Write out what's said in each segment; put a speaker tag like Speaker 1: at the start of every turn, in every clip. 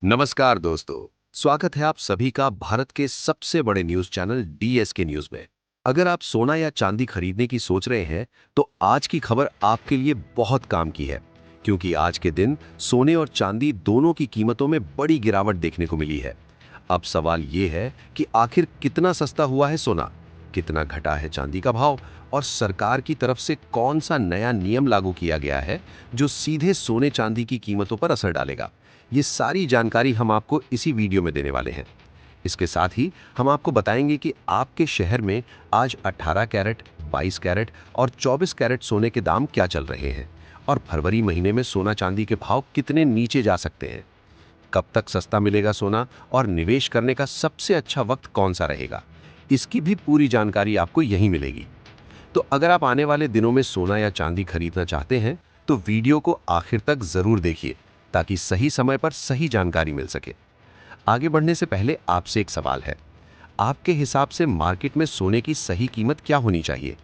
Speaker 1: नमस्कार दोस्तों, स्वागत है आप सभी का भारत के सबसे बड़े न्यूज चैनल डीएसके न्यूज में। अगर आप सोना या चांदी खरीदने की सोच रहे हैं, तो आज की खबर आपके लिए बहुत काम की है, क्योंकि आज के दिन सोने और चांदी दोनों की कीमतों में बड़ी गिरावट देखने को मिली है। अब सवाल ये है कि आखिर कितना सस्ता हुआ है सोना, कितना घटा है चांदी का भाव, और सरकार की तरफ से कौन सा नया नियम लागू किया गया है जो सीधे सोने चांदी की कीमतों पर असर डालेगा। ये सारी जानकारी हम आपको इसी वीडियो में देने वाले हैं। इसके साथ ही हम आपको बताएंगे कि आपके शहर में आज 18 कैरेट, 22 कैरेट और 24 कैरेट सोने के दाम क्या चल रहे हैं, और फरवरी महीने में सोना चांदी के भाव कितने नीचे जा सकते हैं। कब तक सस्ता मिलेगा सोना, और निवेश करने का सबसे अच्छा वक्त कौन सा रहेगा, इसकी भी पूरी जानकारी आपको यहीं मिलेगी। तो अगर आप आने वाले दिनों में सोना या चांदी खरीदना चाहते हैं, तो वीडियो को आखिर तक जरूर देखिए, ताकि सही समय पर सही जानकारी मिल सके। आगे बढ़ने से पहले आपसे एक सवाल है, आपके हिसाब से मार्केट में सोने की सही कीमत क्या होनी चाहिए?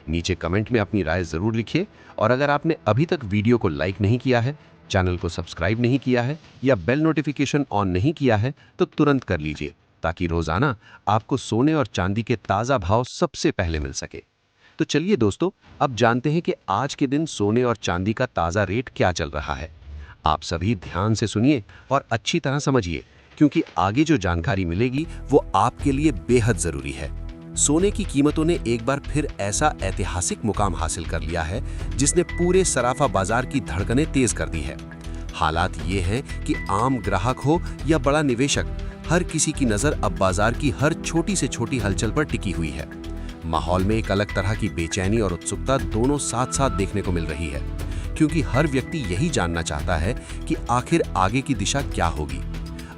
Speaker 1: नीचे कमेंट में अपनी राय जरूर लिखिए। और अगर आपने अभी तक वीडियो को लाइक नहीं किया है, चैनल को सब्सक्राइब नहीं किया है या बेल नोटिफिकेशन ऑन नहीं किया है, तो तुरंत कर लीजिए, ताकि रोजाना आपको सोने और चांदी के ताज़ा भाव सबसे पहले मिल सके। तो चलिए दोस्तों, अब जानते हैं कि आज के दिन सोने और चांदी का ताज़ा रेट क्या चल रहा है। आप सभी ध्यान से सुनिए और अच्छी तरह समझिए, क्योंकि आगे जो जानकारी मिलेगी वो आपके लिए बेहद जरूरी है। सोने की कीमतों ने एक बार फिर ऐसा ऐतिहासिक मुकाम हासिल कर लिया है जिसने पूरे सराफा बाजार की धड़कनें तेज कर दी है। हालात ये हैं कि आम ग्राहक हो या बड़ा निवेशक, हर किसी की नजर अब बाजार की हर छोटी से छोटी हलचल पर टिकी हुई है। माहौल में एक अलग तरह की बेचैनी और उत्सुकता दोनों साथ साथ देखने को मिल रही है, क्योंकि हर व्यक्ति यही जानना चाहता है कि आखिर आगे की दिशा क्या होगी।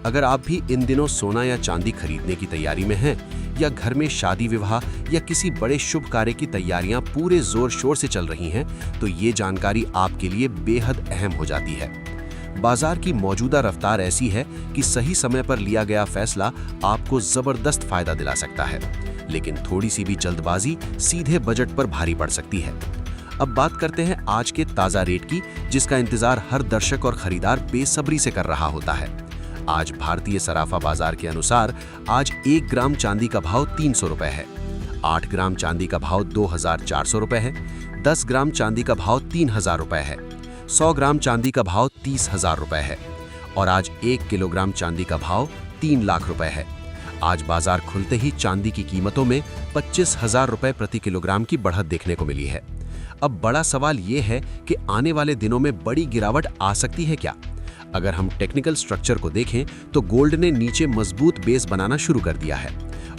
Speaker 1: अगर आप भी इन दिनों सोना या चांदी खरीदने की तैयारी में हैं, या घर में शादी विवाह या किसी बड़े शुभ कार्य की तैयारियां पूरे जोर शोर से चल रही हैं, तो ये जानकारी आपके लिए बेहद अहम हो जाती है। बाजार की मौजूदा रफ्तार ऐसी है कि सही समय पर लिया गया फैसला आपको जबरदस्त फायदा दिला सकता है, लेकिन थोड़ी सी भी जल्दबाजी सीधे बजट पर भारी पड़ सकती है। अब बात करते हैं आज के ताजा रेट की, जिसका इंतजार हर दर्शक और खरीदार बेसब्री से कर रहा होता है। आज भारतीय सराफा बाजार के अनुसार आज 1 ग्राम चांदी का भाव 300 रुपए है, 8 ग्राम चांदी का भाव 2400 रुपए है, 10 ग्राम चांदी का भाव 3000 रुपए है, 100 ग्राम चांदी का भाव 30,000 रुपए है, और आज 1 किलोग्राम चांदी का भाव 3 लाख रुपए है। आज बाजार खुलते ही चांदी की कीमतों में 25,000 रुपए प्रति किलोग्राम की बढ़त देखने को मिली है। अब बड़ा सवाल ये है कि आने वाले दिनों में बड़ी गिरावट आ सकती है क्या? अगर हम टेक्निकल स्ट्रक्चर को देखें, तो गोल्ड ने नीचे मजबूत बेस बनाना शुरू कर दिया है,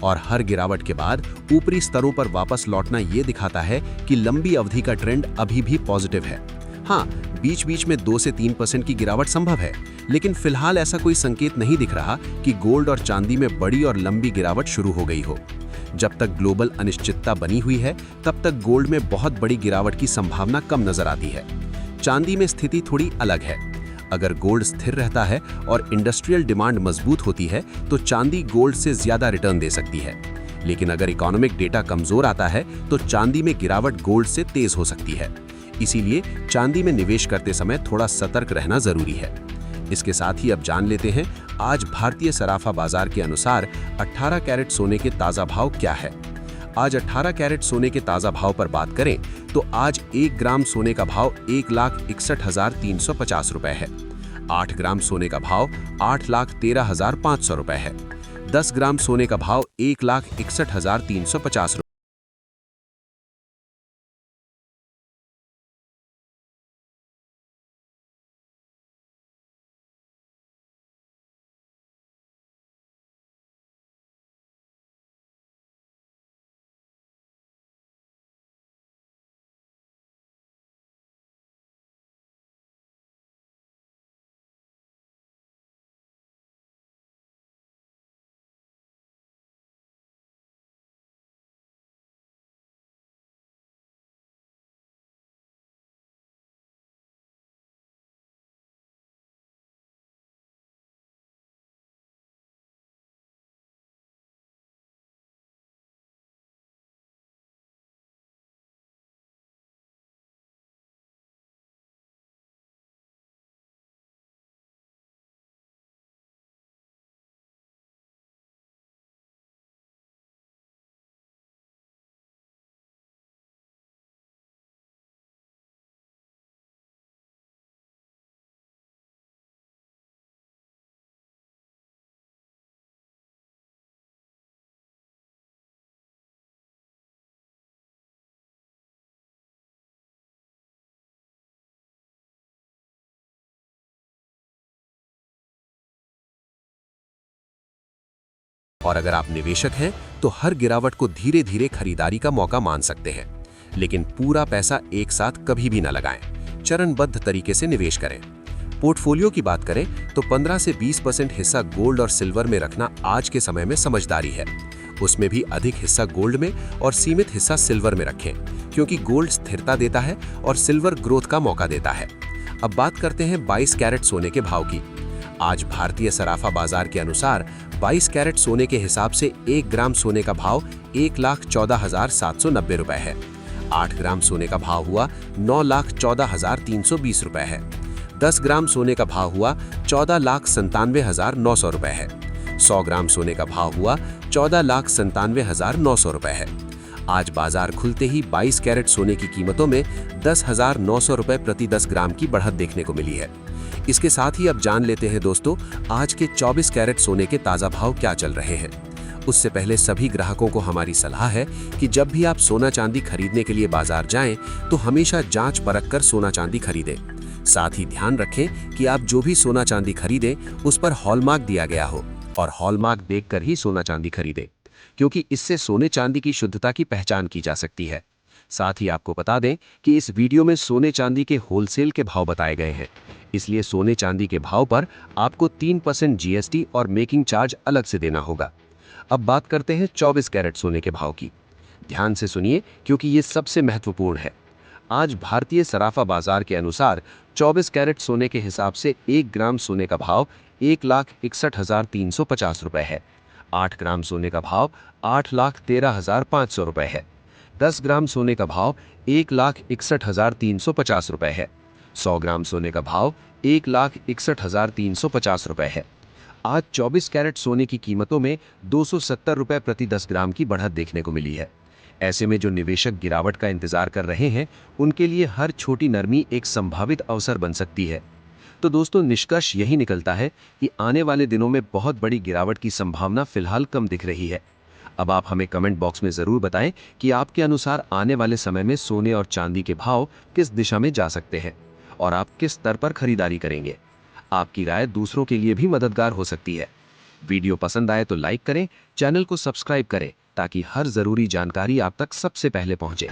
Speaker 1: और हर गिरावट के बाद ऊपरी स्तरों पर वापस लौटना ये दिखाता है कि लंबी अवधि का ट्रेंड अभी भी पॉजिटिव है। हाँ, बीच बीच में 2 से 3% की गिरावट संभव है, लेकिन फिलहाल ऐसा कोई संकेत नहीं दिख रहा कि गोल्ड और चांदी में बड़ी और लंबी गिरावट शुरू हो गई हो। जब तक ग्लोबल अनिश्चितता बनी हुई है, तब तक गोल्ड में बहुत बड़ी गिरावट की संभावना कम नजर आती है। चांदी में स्थिति थोड़ी अलग है। अगर गोल्ड स्थिर रहता है और इंडस्ट्रियल डिमांड मजबूत होती है, तो चांदी गोल्ड से ज्यादा रिटर्न दे सकती है। लेकिन अगर इकोनॉमिक डेटा कमजोर आता है, तो चांदी में गिरावट गोल्ड से तेज हो सकती है। इसीलिए चांदी में निवेश करते समय थोड़ा सतर्क रहना जरूरी है। इसके साथ ही अब जान लेते हैं आज भारतीय सराफा बाजार के अनुसार 18 कैरेट सोने के ताजा भाव क्या है। आज 18 कैरेट सोने के ताजा भाव पर बात करें, तो आज 1 ग्राम सोने का भाव 1,61,350 रुपए है। 8 ग्राम सोने का भाव 8,13,500 रुपए है। 10 ग्राम सोने का भाव 1,61,350
Speaker 2: और अगर आप निवेशक हैं तो हर गिरावट को धीरे धीरे खरीदारी का मौका मान सकते हैं, लेकिन पूरा पैसा एक साथ कभी भी ना लगाएं। चरणबद्ध तरीके से निवेश करें। पोर्टफोलियो की बात करें तो 15 से 20% हिस्सा गोल्ड और सिल्वर में रखना आज के समय में समझदारी है। उसमें भी अधिक हिस्सा गोल्ड में और सीमित हिस्सा सिल्वर में रखें, क्योंकि गोल्ड स्थिरता देता है और सिल्वर ग्रोथ का मौका देता है। अब बात करते हैं 22 कैरेट सोने के भाव की। आज भारतीय सराफा बाजार के अनुसार 22 कैरेट सोने के हिसाब से 1 ग्राम सोने का भाव 1,14,790 रुपए है। 8 ग्राम सोने का भाव हुआ 9,14,320 रुपए है। 10 ग्राम सोने का भाव हुआ 14,97,900 रुपए है। 100 ग्राम सोने का भाव हुआ 14,97,900 रुपए है। आज बाजार खुलते ही 22 कैरेट सोने की कीमतों में 10,900 रुपए प्रति 10 ग्राम की बढ़त देखने को मिली है। इसके साथ ही अब जान लेते हैं दोस्तों, आज के 24 कैरेट सोने के ताज़ा भाव क्या चल रहे हैं। उससे पहले सभी ग्राहकों को हमारी सलाह है कि जब भी आप सोना चांदी खरीदने के लिए बाजार जाएं, तो हमेशा जांच परख कर सोना चांदी खरीदें। साथ ही ध्यान रखें कि आप जो भी सोना चांदी खरीदें उस पर हॉलमार्क दिया गया हो, और हॉलमार्क देखकर ही सोना चांदी खरीदें, क्योंकि इससे सोने चांदी की शुद्धता की पहचान की जा सकती है। साथ ही आपको बता दें कि इस वीडियो में सोने चांदी के होलसेल के भाव बताए गए हैं, इसलिए सोने चांदी के भाव पर आपको 3% जीएसटी और मेकिंग चार्ज अलग से देना होगा। अब बात करते हैं 24 कैरेट सोने के भाव की। ध्यान से सुनिए, क्योंकि ये सबसे महत्वपूर्ण है। आज भारतीय सराफा बाजार के अनुसार 24 कैरेट सोने के हिसाब से 1 ग्राम सोने का भाव 1,61,350 रुपए है। 8 ग्राम सोने का भाव 8,13,500 रुपए है। 10 ग्राम सोने का भाव 1,61,350 रुपए है। 100 ग्राम सोने का भाव 1,61,350 रुपए है। आज 24 कैरेट सोने की कीमतों में 270 रुपए प्रति 10 ग्राम की बढ़त देखने को मिली है। ऐसे में जो निवेशक गिरावट का इंतजार कर रहे हैं, उनके लिए हर छोटी नरमी एक संभावित अवसर बन सकती है। तो दोस्तों, निष्कर्ष यही निकलता है कि आने वाले दिनों में बहुत बड़ी गिरावट की संभावना फिलहाल कम दिख रही है। अब आप हमें कमेंट बॉक्स में जरूर बताएं कि आपके अनुसार आने वाले समय में सोने और चांदी के भाव किस दिशा में जा सकते हैं और आप किस स्तर पर खरीदारी करेंगे। आपकी राय दूसरों के लिए भी मददगार हो सकती है। वीडियो पसंद आए तो लाइक करें, चैनल को सब्सक्राइब करें, ताकि हर जरूरी जानकारी आप तक सबसे पहले पहुंचे।